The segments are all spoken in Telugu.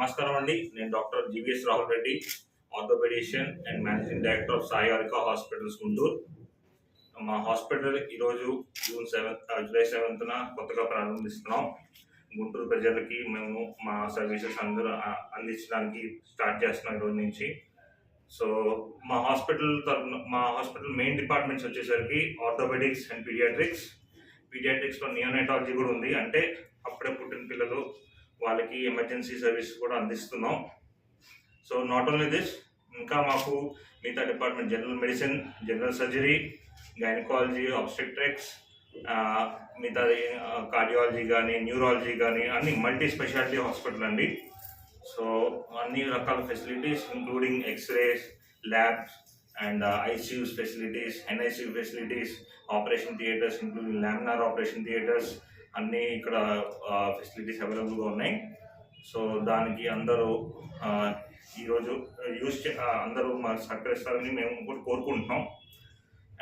నమస్కారం అండి. నేను doctor GVS Rahul Reddy, orthopaedician and managing director of Sai Harika hospitals Guntur. మా హాస్పిటల్ ఈరోజు జూలై 7న కొత్తగా ప్రారంభిస్తున్నాం. గుంటూరు ప్రజలకి మేము మా సర్వీసెస్ అందరూ అందించడానికి స్టార్ట్ చేస్తున్నాం ఈరోజు నుంచి. సో మా హాస్పిటల్ మెయిన్ డిపార్ట్మెంట్స్ వచ్చేసరికి ఆర్థోపెడిక్స్ అండ్ పీడియాట్రిక్స్లో నియోనైటాలజీ కూడా ఉంది. అంటే అప్పుడే పుట్టిన పిల్లలు వాళ్ళకి ఎమర్జెన్సీ సర్వీస్ కూడా అందిస్తున్నాం. సో నాట్ ఓన్లీ దిస్, ఇంకా మాకు మిగతా department general medicine, general surgery, gynaecology, obstetrics, మిగతా కార్డియాలజీ కానీ న్యూరాలజీ కానీ అన్ని మల్టీ స్పెషాలిటీ హాస్పిటల్ అండి. సో అన్ని రకాల facilities including X rays, labs and ICUs facilities, NICU facilities, operation theatres including laminar operation theatres అన్నీ ఇక్కడ ఫెసిలిటీస్ అవైలబుల్గా ఉన్నాయి. సో దానికి అందరూ ఈరోజు అందరూ మా సహకరిస్తారని మేము కూడా కోరుకుంటున్నాం.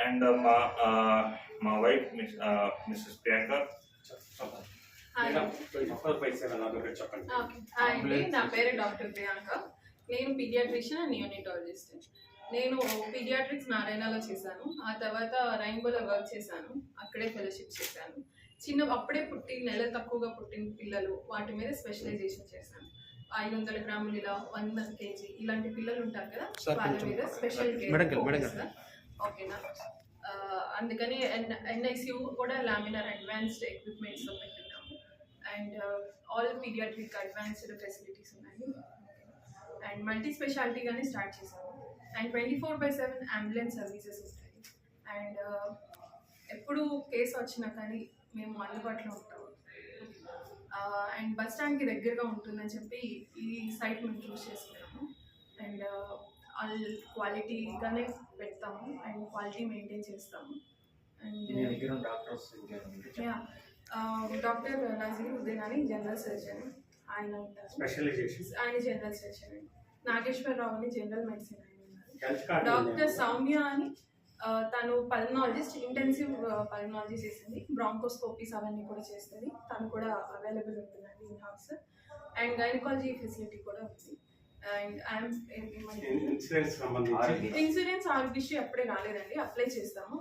అండ్ మా వైఫ్ మిస్సెస్ ప్రియాంక. నా పేరు డాక్టర్ ప్రియాంక. నేను పీడియాట్రిషియన్ అండ్ నియోనటాలజిస్ట్. నేను పీడియాట్రిక్స్ నారాయణలో చేశాను. ఆ తర్వాత రైన్బోలో వర్క్ చేశాను. అక్కడే ఫెలోషిప్ చేశాను. అప్పుడే తక్కువగా పుట్టిన పిల్లలు వాటి మీద స్పెషలైజేషన్ చేశాను. 500 గ్రాములు ఇలా 1 kg ఇలాంటి పిల్లలు ఉంటారు కదా, వాళ్ళ మీద స్పెషల్ కేర్. ఓకేనా? అందుకని ఎన్ఐసియూ కూడా లామినార్ అడ్వాన్స్డ్ ఎక్విప్మెంట్స్తో పెట్టున్నాము. And all paediatric advanced facilities ఉన్నాయి. అండ్ మల్టీ స్పెషాలిటీగానే స్టార్ట్ చేశాము. అండ్ 24/7 అంబులెన్స్ సర్వీసెస్ ఉంటాయి. అండ్ ఎప్పుడు కేసు వచ్చినా కానీ మేము అందుబాటులో ఉంటాము. అండ్ బస్ స్టాండ్కి దగ్గరగా ఉంటుందని చెప్పి ఈ సైట్ మేము చూస్ చేసుకున్నాము. అండ్ ఆల్ క్వాలిటీగానే పెడతాము అండ్ క్వాలిటీ మెయింటైన్ చేస్తాము. అండ్ డాక్టర్ నజీరుద్దీన్ అని జనరల్ సర్జన్, ఆయన జనరల్ సర్జన్. నాగేశ్వరరావు అని జనరల్ మెడిసిన్ ఆయన ఉన్నారు. డాక్టర్ సౌమ్య అని తను పల్మనాలజిస్ట్, ఇంటెన్సివ్ పల్మనాలజీ చేసింది. బ్రాంకోస్కోపీస్ అవన్నీ కూడా చేస్తుంది. తను కూడా అవైలబుల్ ఉంటుందండి in house. And gynaecology facility కూడా ఉంది. అండ్ ఇన్సూరెన్స్ ఆరోగ్యశ్రీ అప్పుడే రాలేదండి, అప్లై చేస్తాము.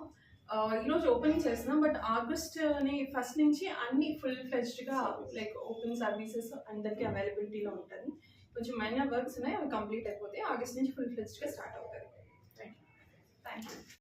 ఈరోజు ఓపెనింగ్ చేస్తున్నాం. బట్ ఆగస్ట్ని ఫస్ట్ నుంచి అన్ని ఫుల్ ఫ్లెజ్డ్గా లైక్ ఓపెన్ సర్వీసెస్ అందరికీ అవైలబిలిటీలో ఉంటుంది. కొంచెం మైనర్ వర్క్స్ ఉన్నాయి, అవి కంప్లీట్ అయిపోతే ఆగస్ట్ నుంచి ఫుల్ ఫ్లెజ్డ్గా స్టార్ట్ అవుతుంది.